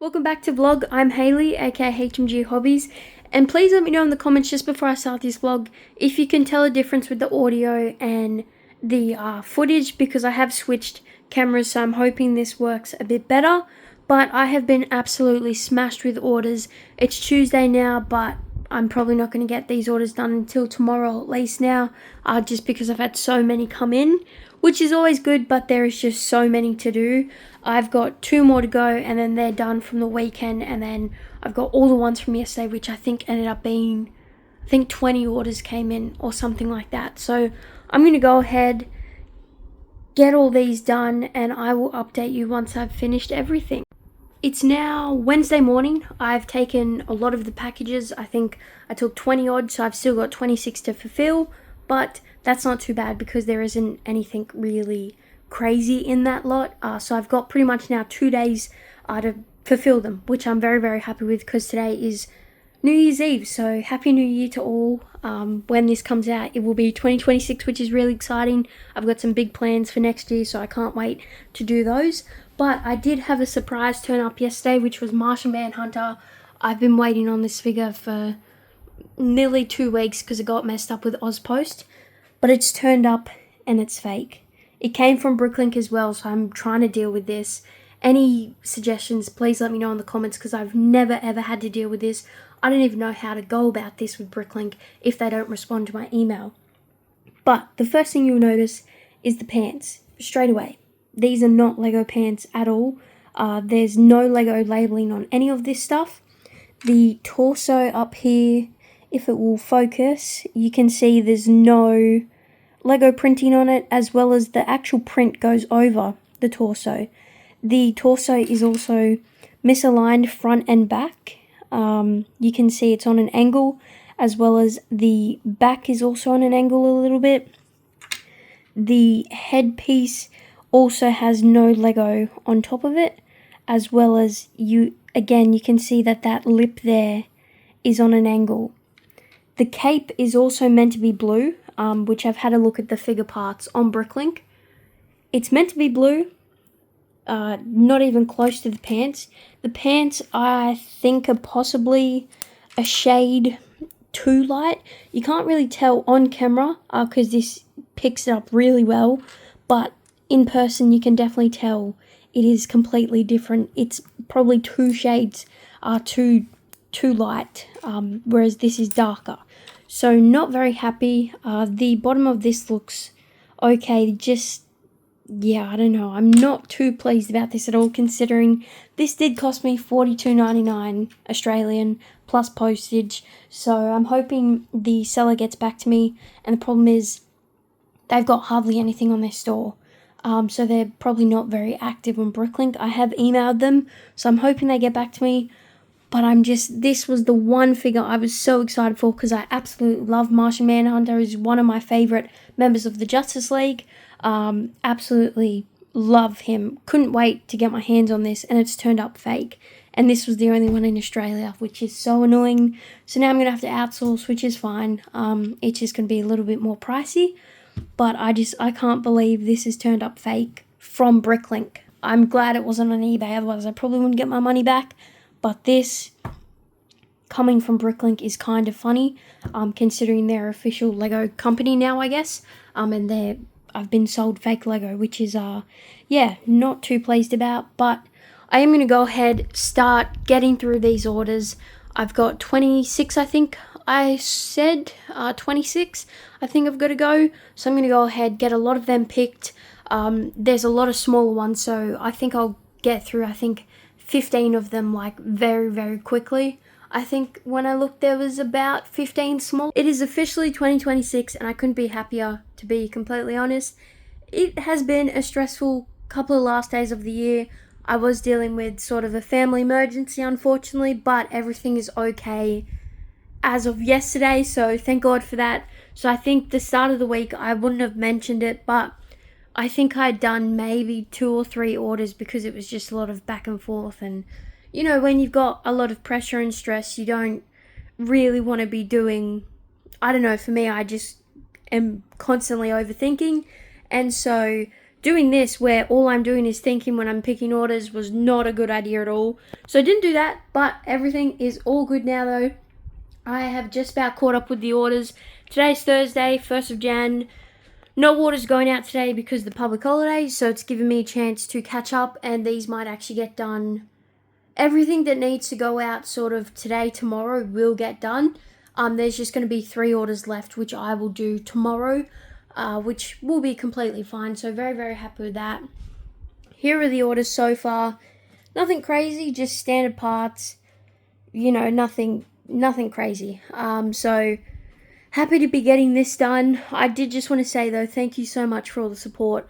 Welcome back to vlog. I'm Hayley, aka HMG Hobbies, and please let me know in the comments just before I start this vlog if you can tell a difference with the audio and the footage, because I have switched cameras, so I'm hoping this works a bit better. But I have been absolutely smashed with orders. It's Tuesday now, but I'm probably not going to get these orders done until tomorrow at least now, just because I've had so many come in, which is always good, but there is just so many to do. I've got 2 more to go, and then they're done from the weekend, and then I've got all the ones from yesterday, which I think ended up being, 20 orders came in or something like that. So I'm going to go ahead, get all these done, and I will update you once I've finished everything. It's now Wednesday morning. I've taken a lot of the packages. I think I took 20 odd, so I've still got 26 to fulfill, but that's not too bad because there isn't anything really crazy in that lot. So I've got pretty much now 2 days to fulfill them, which I'm very, very happy with because today is New Year's Eve. So Happy New Year to all. When this comes out, it will be 2026, which is really exciting. I've got some big plans for next year, so I can't wait to do those. But I did have a surprise turn up yesterday, which was Martian Manhunter. I've been waiting on this figure for nearly 2 weeks because it got messed up with Ozpost. But it's turned up and it's fake. It came from Bricklink as well, so I'm trying to deal with this. Any suggestions, please let me know in the comments because I've never ever had to deal with this. I don't even know how to go about this with Bricklink if they don't respond to my email. But the first thing you'll notice is the pants straight away. These are not Lego pants at all. There's no Lego labeling on any of this stuff. The torso up here, if it will focus, you can see there's no Lego printing on it, as well as the actual print goes over the torso. The torso is also misaligned front and back. You can see it's on an angle, as well as the back is also on an angle a little bit. The headpiece also has no Lego on top of it, as well as you can see that lip there is on an angle. The cape is also meant to be blue, which I've had a look at the figure parts on Bricklink. It's meant to be blue, not even close to the pants. The pants, I think, are possibly a shade too light. You can't really tell on camera because this picks it up really well, but in person you can definitely tell it is completely different. It's probably 2 shades too light, whereas this is darker. So not very happy. The bottom of this looks okay, I don't know. I'm not too pleased about this at all, considering this did cost me $42.99 Australian plus postage. So I'm hoping the seller gets back to me, and the problem is they've got hardly anything on their store. So they're probably not very active on Bricklink. I have emailed them, so I'm hoping they get back to me. But this was the one figure I was so excited for because I absolutely love Martian Manhunter. He's one of my favorite members of the Justice League. Absolutely love him. Couldn't wait to get my hands on this, and it's turned up fake. And this was the only one in Australia, which is so annoying. So now I'm going to have to outsource, which is fine. It's just going to be a little bit more pricey. But I can't believe this is turned up fake from Bricklink. I'm glad it wasn't on eBay, otherwise I probably wouldn't get my money back. But this coming from Bricklink is kind of funny, considering they're official Lego company now, I guess. And I've been sold fake Lego, which is not too pleased about. But I am going to go ahead, start getting through these orders. I've got 26, I think. I said 26, I think I've got to go. So I'm going to go ahead, get a lot of them picked. There's a lot of smaller ones, so I think I'll get through, 15 of them, very, very quickly. I think when I looked, there was about 15 small. It is officially 2026, and I couldn't be happier, to be completely honest. It has been a stressful couple of last days of the year. I was dealing with sort of a family emergency, unfortunately, but everything is okay as of yesterday, so thank God for that. So I think the start of the week, I wouldn't have mentioned it, but I think I'd done maybe 2 or 3 orders because it was just a lot of back and forth. And, when you've got a lot of pressure and stress, you don't really want to be doing, I don't know, for me, I just am constantly overthinking. And so doing this where all I'm doing is thinking when I'm picking orders was not a good idea at all. So I didn't do that, but everything is all good now though. I have just about caught up with the orders. Today's Thursday, 1st of Jan. No orders going out today because of the public holidays, so it's given me a chance to catch up, and these might actually get done. Everything that needs to go out sort of today, tomorrow will get done. There's just going to be 3 orders left, which I will do tomorrow, which will be completely fine. So very, very happy with that. Here are the orders so far. Nothing crazy, just standard parts. You know, nothing crazy. So happy to be getting this done. I did just want to say though, thank you so much for all the support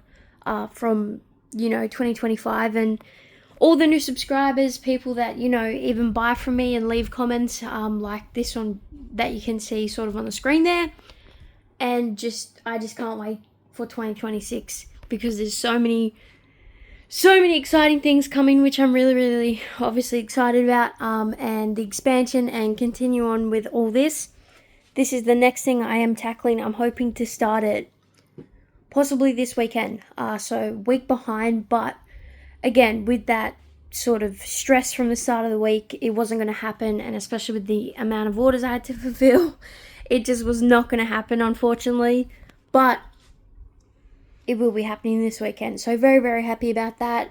from 2025 and all the new subscribers, people that even buy from me and leave comments like this one that you can see sort of on the screen there. And I just can't wait for 2026 because there's so many exciting things coming, which I'm really, really obviously excited about, and the expansion and continue on with all this. This is the next thing I am tackling. I'm hoping to start it possibly this weekend. So week behind, but again, with that sort of stress from the start of the week, it wasn't going to happen, and especially with the amount of orders I had to fulfill, it just was not going to happen, unfortunately. But it will be happening this weekend, so very, very happy about that.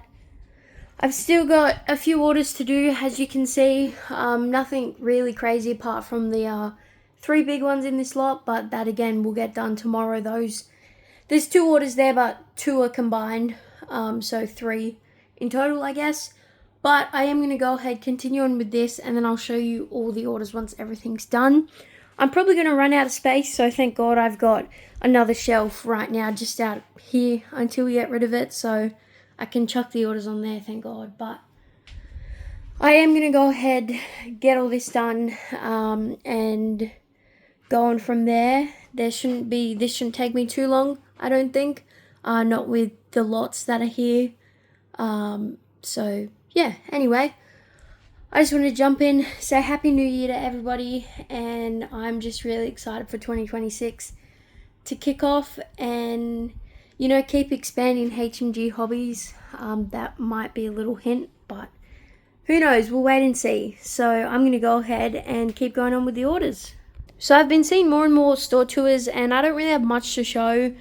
I've still got a few orders to do, as you can see. Nothing really crazy apart from the 3 big ones in this lot, but that again will get done tomorrow. There's 2 orders there, but 2 are combined, so 3 in total, I guess. But I am going to go ahead, continue on with this, and then I'll show you all the orders once everything's done. I'm probably going to run out of space, so thank God I've got another shelf right now just out here until we get rid of it, so I can chuck the orders on there, thank God. But I am going to go ahead, get all this done, and go on from there. This shouldn't take me too long, I don't think, not with the lots that are here. So yeah, anyway, I just want to jump in, say Happy New Year to everybody, and I'm just really excited for 2026 to kick off and, keep expanding HMG Hobbies. That might be a little hint, but who knows, we'll wait and see. So I'm going to go ahead and keep going on with the orders. So I've been seeing more and more store tours, and I don't really have much to show.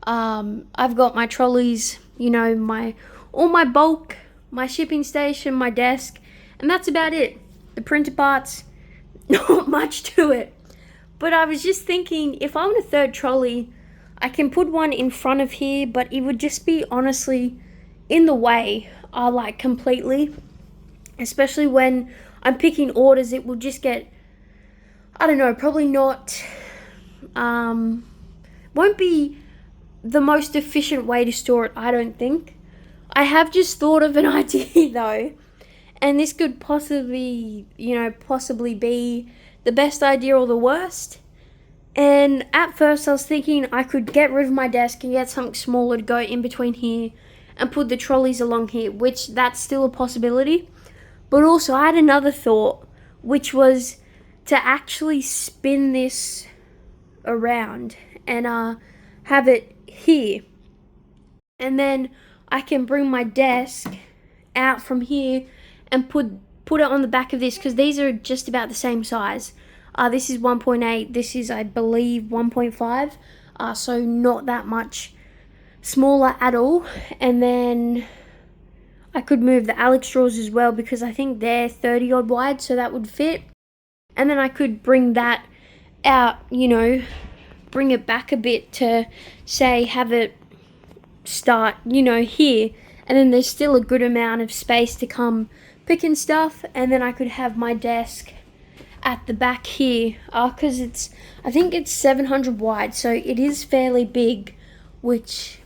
I've got my trolleys, all my bulk, my shipping station, my desk, and that's about it. The printer parts, not much to it. But I was just thinking, if I want a 3rd trolley, I can put one in front of here, but it would just be honestly in the way, completely. Especially when I'm picking orders, it will just get, I don't know, probably not, won't be the most efficient way to store it, I don't think. I have just thought of an idea though, and this could possibly be the best idea or the worst. And at first I was thinking I could get rid of my desk and get something smaller to go in between here and put the trolleys along here, which that's still a possibility. But also I had another thought, which was to actually spin this around and have it here. And then I can bring my desk out from here and put it on the back of this, because these are just about the same size. This is 1.8, this is, I believe, 1.5, so not that much smaller at all. And then I could move the Alex drawers as well, because I think they're 30 odd wide, so that would fit. And then I could bring that out, bring it back a bit to, say, have it start, here, and then there's still a good amount of space to come picking stuff. And then I could have my desk at the back here, because I think it's 700 wide, so it is fairly big, which,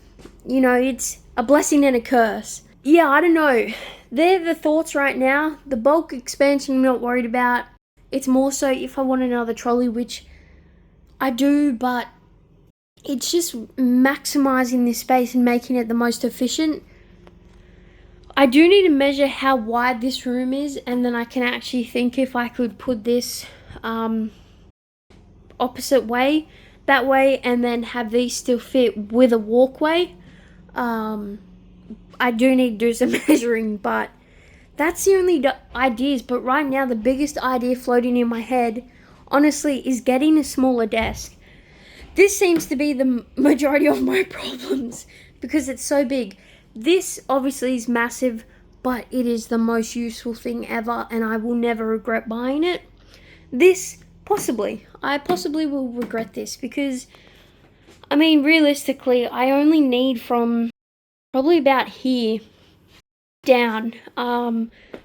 it's a blessing and a curse. Yeah, I don't know. They're the thoughts right now. The bulk expansion I'm not worried about. It's more so if I want another trolley, which I do, but it's just maximizing this space and making it the most efficient. I do need to measure how wide this room is, and then I can actually think if I could put this opposite way, that way, and then have these still fit with a walkway. I do need to do some measuring, but that's the only ideas. But right now, the biggest idea floating in my head, honestly, is getting a smaller desk. This seems to be the majority of my problems because it's so big. This obviously is massive, but it is the most useful thing ever, and I will never regret buying it. This, I possibly will regret this because, I mean, realistically, I only need from probably about here down,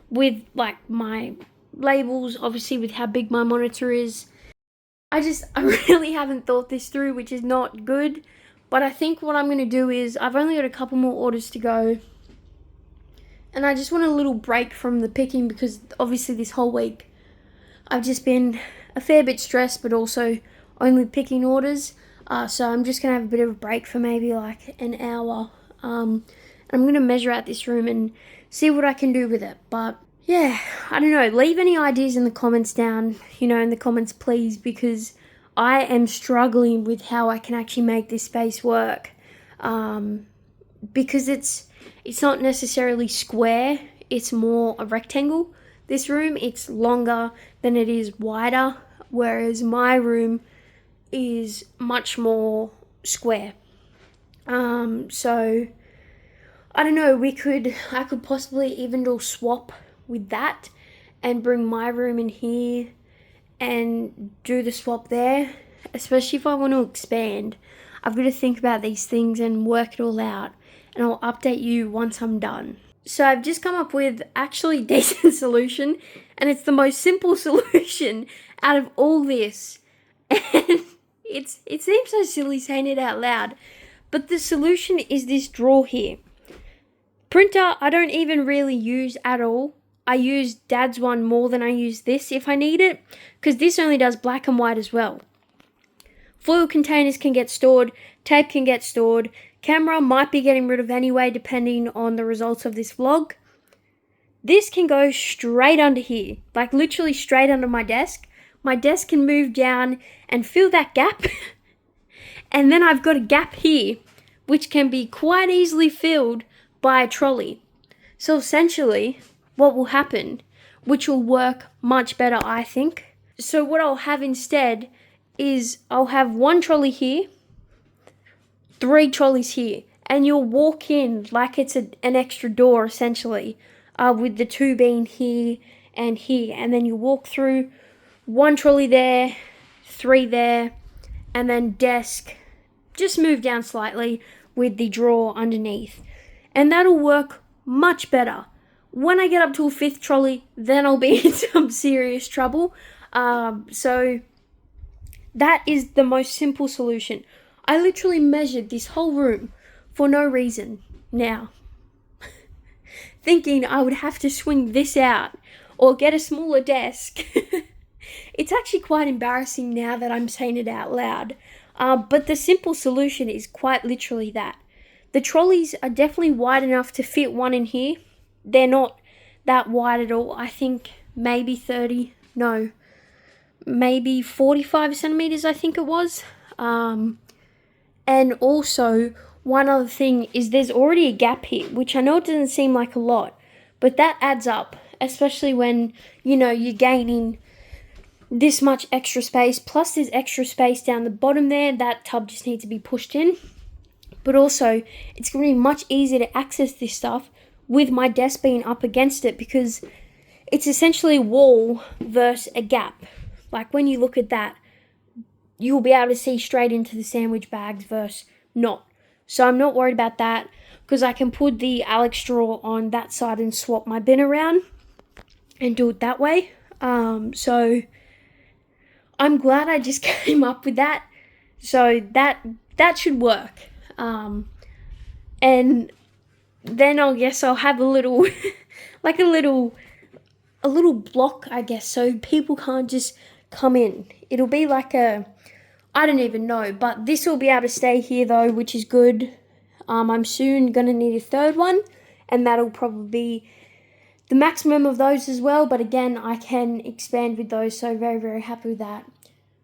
with like my labels, obviously with how big my monitor is. I really haven't thought this through, which is not good. But I think what I'm going to do is, I've only got a couple more orders to go. And I just want a little break from the picking because obviously this whole week I've just been a fair bit stressed, but also only picking orders. So I'm just going to have a bit of a break for maybe like an hour. I'm going to measure out this room and see what I can do with it. But yeah, I don't know. Leave any ideas in the comments down, in the comments, please, because I am struggling with how I can actually make this space work. Because it's not necessarily square, it's more a rectangle. This room, it's longer than it is wider, whereas my room is much more square. So I don't know, I could possibly even do a swap with that and bring my room in here and do the swap there, especially if I want to expand. I've got to think about these things and work it all out, and I'll update you once I'm done. So I've just come up with actually a decent solution, and it's the most simple solution out of all this. And it seems so silly saying it out loud, but the solution is this drawer here. Printer, I don't even really use at all. I use Dad's one more than I use this if I need it, because this only does black and white as well. Foil containers can get stored, tape can get stored, camera might be getting rid of anyway depending on the results of this vlog. This can go straight under here, like literally straight under my desk. My desk can move down and fill that gap. And then I've got a gap here, which can be quite easily filled by a trolley. So essentially, what will happen, which will work much better, I think. So what I'll have instead is I'll have one trolley here, 3 trolleys here, and you'll walk in like it's an extra door essentially, with the 2 being here, and then you walk through, 1 trolley there, 3 there, and then desk, just move down slightly with the drawer underneath. And that'll work much better. When I get up to a 5th trolley, then I'll be in some serious trouble. So that is the most simple solution. I literally measured this whole room for no reason now, thinking I would have to swing this out or get a smaller desk. It's actually quite embarrassing now that I'm saying it out loud. But the simple solution is quite literally that. The trolleys are definitely wide enough to fit one in here. They're not that wide at all. I think maybe 45 centimeters, I think it was. And also, one other thing is there's already a gap here, which I know it doesn't seem like a lot, but that adds up, especially when, you're gaining this much extra space, plus there's extra space down the bottom there. That tub just needs to be pushed in. But also, it's going to be much easier to access this stuff with my desk being up against it, because it's essentially a wall versus a gap. Like when you look at that, you'll be able to see straight into the sandwich bags versus not. So I'm not worried about that, because I can put the Alex straw on that side and swap my bin around and do it that way. So I'm glad I just came up with that. So that should work. And then I'll have a little, like a little block, I guess, so people can't just come in. It'll be like I don't even know, but this will be able to stay here though, which is good. I'm soon going to need a 3rd one, and that'll probably be the maximum of those as well. But again, I can expand with those, so very, very happy with that.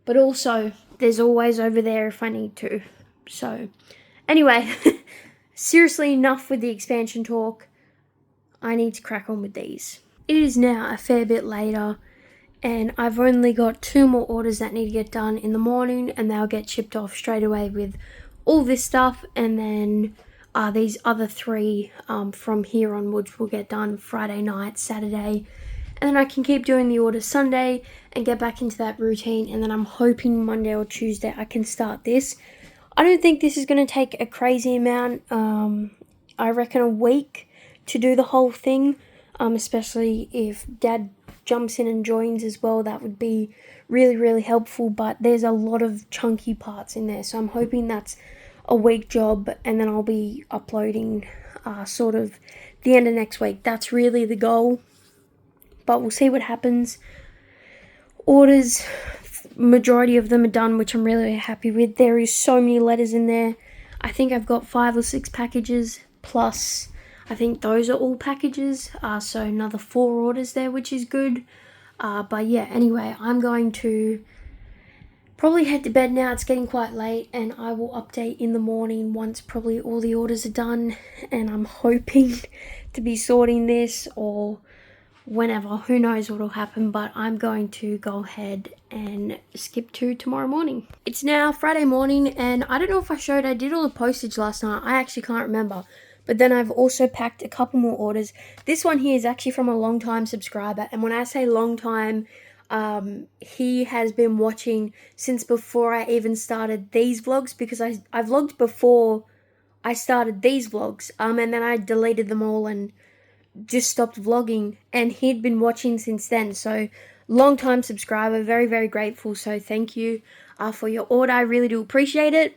But also, there's always over there if I need to. So, anyway, seriously, enough with the expansion talk. I need to crack on with these. It is now a fair bit later, and I've only got 2 more orders that need to get done in the morning, and they'll get shipped off straight away with all this stuff, and then these other 3 from here onwards will get done Friday night, Saturday, and then I can keep doing the orders Sunday and get back into that routine, and then I'm hoping Monday or Tuesday I can start this. I don't think this is going to take a crazy amount. I reckon a week to do the whole thing, especially if Dad jumps in and joins as well. That would be really, really helpful, but there's a lot of chunky parts in there, so I'm hoping that's a week job, and then I'll be uploading sort of the end of next week. That's really the goal, but we'll see what happens. Orders, majority of them are done, which I'm really happy with. There is so many letters in there. I think I've got 5 or 6 packages, plus I think those are all packages, so another 4 orders there, which is good. But yeah, anyway, I'm going to probably head to bed now. It's getting quite late, and I will update in the morning once probably all the orders are done, and I'm hoping to be sorting this or whenever. Who knows what will happen, but I'm going to go ahead and skip to tomorrow morning. It's now Friday morning, and I don't know if I did all the postage last night. I actually can't remember. But then I've also packed a couple more orders. This one here is actually from a long-time subscriber. And when I say long time, he has been watching since before I even started these vlogs, because I vlogged before I started these vlogs. And then I deleted them all and just stopped vlogging. And he'd been watching since then. So long-time subscriber, very, very grateful. So thank you for your order. I really do appreciate it.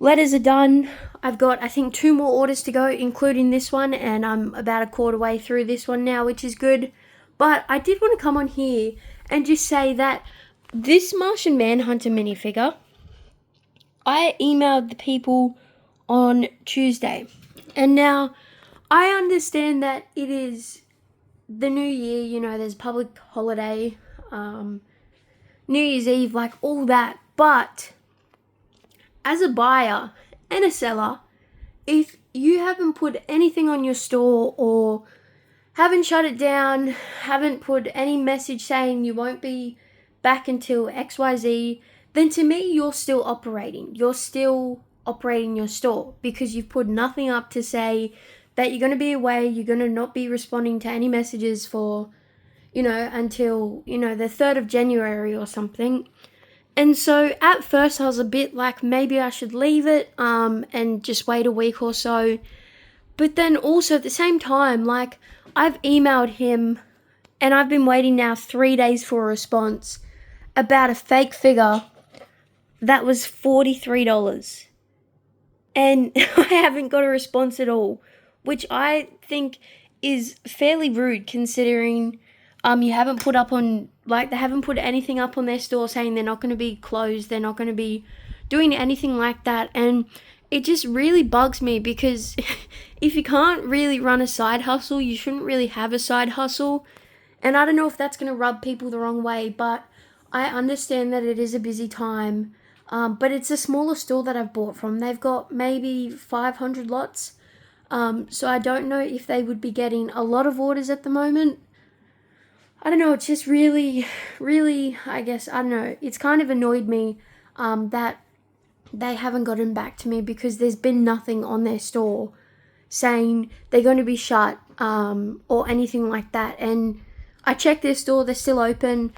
Letters are done. I've got, I think, 2 more orders to go, including this one, and I'm about a quarter way through this one now, which is good. But I did want to come on here and just say that this Martian Manhunter minifigure, I emailed the people on Tuesday. And now, I understand that it is the new year, you know, there's public holiday, New Year's Eve, like all that, but as a buyer and a seller, if you haven't put anything on your store or haven't shut it down, haven't put any message saying you won't be back until XYZ, then to me, you're still operating. You're still operating your store because you've put nothing up to say that you're going to be away, you're going to not be responding to any messages for, you know, until, you know, the 3rd of January or something. And so at first I was a bit like, maybe I should leave it and just wait a week or so. But then also at the same time, like, I've emailed him and I've been waiting now 3 days for a response about a fake figure that was $43. And I haven't got a response at all, which I think is fairly rude considering you haven't put up on, like, they haven't put anything up on their store saying they're not going to be closed, they're not going to be doing anything like that. And it just really bugs me because if you can't really run a side hustle, you shouldn't really have a side hustle. And I don't know if that's going to rub people the wrong way, but I understand that it is a busy time. But it's a smaller store that I've bought from. They've got maybe 500 lots. So I don't know if they would be getting a lot of orders at the moment. I don't know, it's just really, I guess, I don't know, it's kind of annoyed me that they haven't gotten back to me because there's been nothing on their store saying they're going to be shut or anything like that. And I checked their store, they're still open.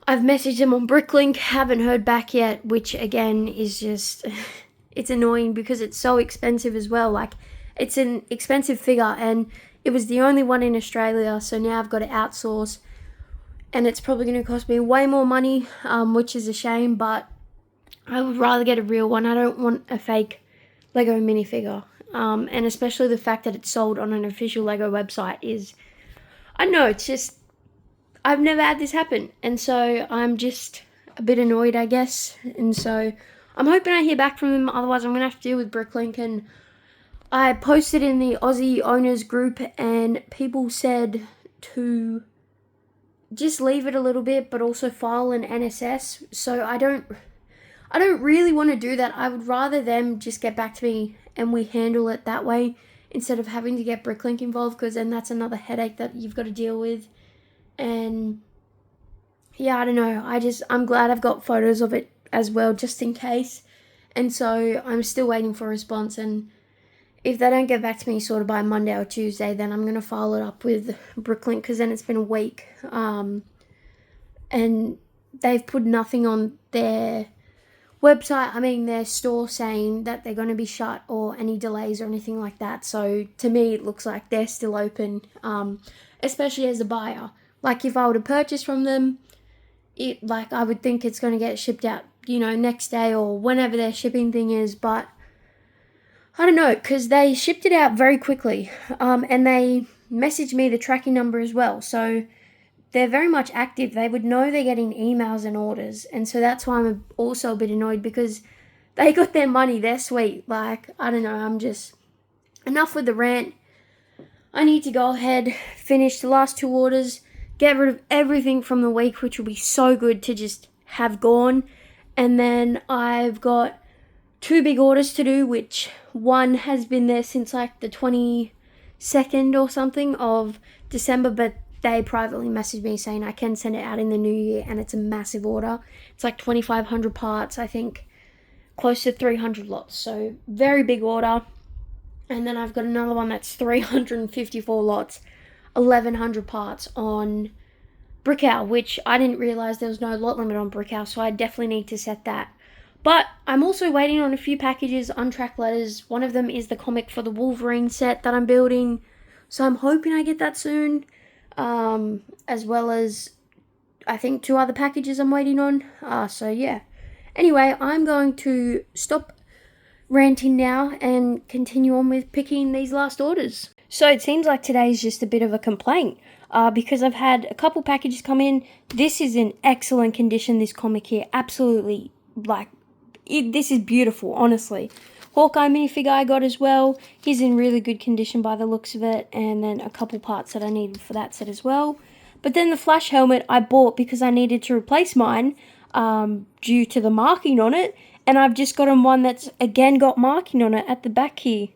I've messaged them on Bricklink, haven't heard back yet, which again is just, it's annoying because it's so expensive as well. Like, it's an expensive figure and it was the only one in Australia, so now I've got to outsource. And it's probably going to cost me way more money, which is a shame, but I would rather get a real one. I don't want a fake Lego minifigure. And especially the fact that it's sold on an official Lego website is, I don't know, it's just, I've never had this happen. And so I'm just a bit annoyed, I guess. And so I'm hoping I hear back from them. Otherwise, I'm going to have to deal with Bricklink. And I posted in the Aussie owners group and people said to just leave it a little bit, but also file an NSS. So I don't I don't really want to do that. I would rather them just get back to me and we handle it that way instead of having to get Bricklink involved, because then that's another headache that you've got to deal with. And yeah, I don't know. I'm glad I've got photos of it as well, just in case. And so I'm still waiting for a response. And if they don't get back to me sort of by Monday or Tuesday, then I'm going to follow it up with Bricklink, because then it's been a week. And they've put nothing on their website, their store, saying that they're going to be shut or any delays or anything like that. So to me, it looks like they're still open, especially as a buyer. Like if I were to purchase from them, I would think it's going to get shipped out, next day or whenever their shipping thing is. But I don't know, because they shipped it out very quickly, and they messaged me the tracking number as well. So they're very much active. They would know they're getting emails and orders. And so that's why I'm also a bit annoyed, because they got their money. They're sweet. I don't know. Enough with the rant. I need to go ahead, finish the last 2 orders, get rid of everything from the week, which will be so good to just have gone. And then I've got 2 big orders to do, which one has been there since the 22nd or something of December, but they privately messaged me saying I can send it out in the new year, and it's a massive order. It's 2,500 parts, I think close to 300 lots, so very big order. And then I've got another one that's 354 lots, 1,100 parts on Brickhouse, which I didn't realize there was no lot limit on Brickhouse, so I definitely need to set that. But I'm also waiting on a few packages, untracked letters. One of them is the comic for the Wolverine set that I'm building, so I'm hoping I get that soon. As well as I think 2 other packages I'm waiting on. So yeah. Anyway, I'm going to stop ranting now and continue on with picking these last orders. So it seems like today's just a bit of a complaint, because I've had a couple packages come in. This is in excellent condition, this comic here. Absolutely, this is beautiful, honestly. Hawkeye minifigure I got as well. He's in really good condition by the looks of it. And then a couple parts that I needed for that set as well. But then the Flash helmet I bought because I needed to replace mine due to the marking on it. And I've just gotten one that's again got marking on it at the back here.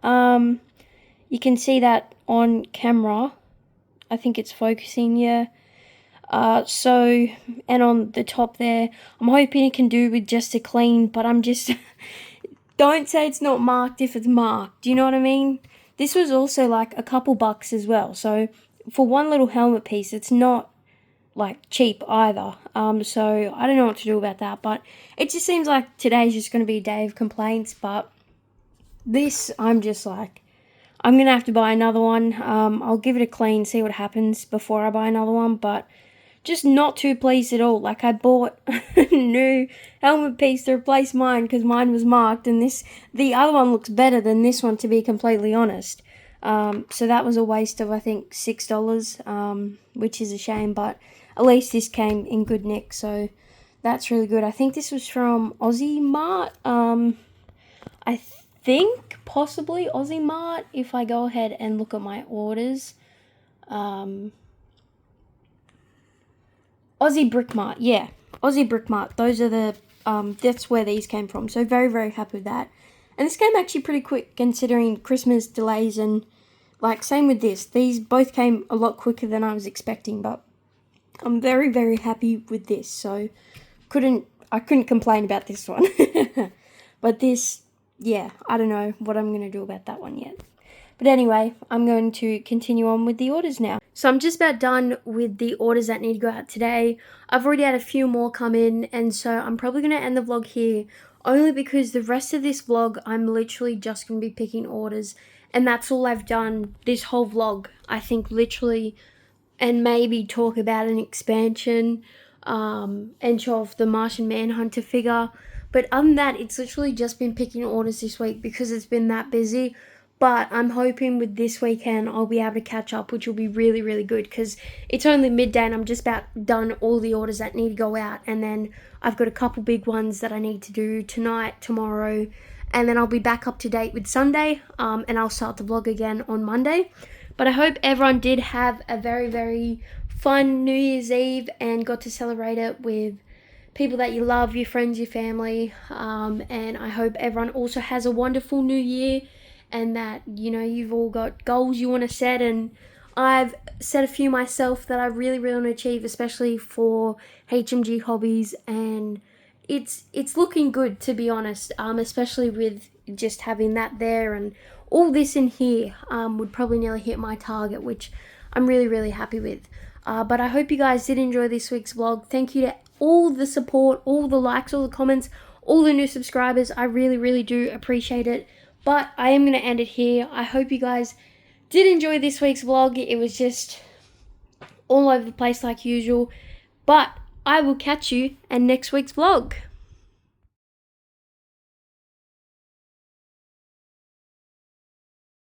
You can see that on camera. I think it's focusing, yeah. And on the top there, I'm hoping it can do with just a clean, but I'm just... Don't say it's not marked if it's marked. Do you know what I mean? This was also a couple bucks as well. So for one little helmet piece, it's not cheap either. So I don't know what to do about that. But it just seems like today's just going to be a day of complaints. But this, I'm just I'm going to have to buy another one. I'll give it a clean, see what happens before I buy another one. But just not too pleased at all. I bought a new helmet piece to replace mine because mine was marked, and the other one looks better than this one, to be completely honest. So that was a waste of, I think, $6, which is a shame, but at least this came in good nick, so that's really good. I think this was from Aussie Mart. I think possibly Aussie Mart, if I go ahead and look at my orders. Aussie Brick Mart, yeah. Aussie Brick Mart. Those are the, that's where these came from. So very, very happy with that. And this came actually pretty quick considering Christmas delays and, same with this. These both came a lot quicker than I was expecting, but I'm very, very happy with this. So I couldn't complain about this one. But this, yeah, I don't know what I'm going to do about that one yet. But anyway, I'm going to continue on with the orders now. So I'm just about done with the orders that need to go out today. I've already had a few more come in, and so I'm probably going to end the vlog here, only because the rest of this vlog, I'm literally just going to be picking orders, and that's all I've done this whole vlog, I think, literally, and maybe talk about an expansion, and show off the Martian Manhunter figure. But other than that, it's literally just been picking orders this week because it's been that busy. But I'm hoping with this weekend I'll be able to catch up, which will be really, really good because it's only midday and I'm just about done all the orders that need to go out. And then I've got a couple big ones that I need to do tonight, tomorrow, and then I'll be back up to date with Sunday, and I'll start the vlog again on Monday. But I hope everyone did have a very, very fun New Year's Eve and got to celebrate it with people that you love, your friends, your family, and I hope everyone also has a wonderful new year, and that you've all got goals you want to set. And I've set a few myself that I really want to achieve, especially for HMG Hobbies, and it's looking good, to be honest, especially with just having that there, and all this in here would probably nearly hit my target, which I'm really happy with. But I hope you guys did enjoy this week's vlog. Thank you to all the support, all the likes, all the comments, all the new subscribers. I really do appreciate it. But I am going to end it here. I hope you guys did enjoy this week's vlog. It was just all over the place like usual. But I will catch you in next week's vlog.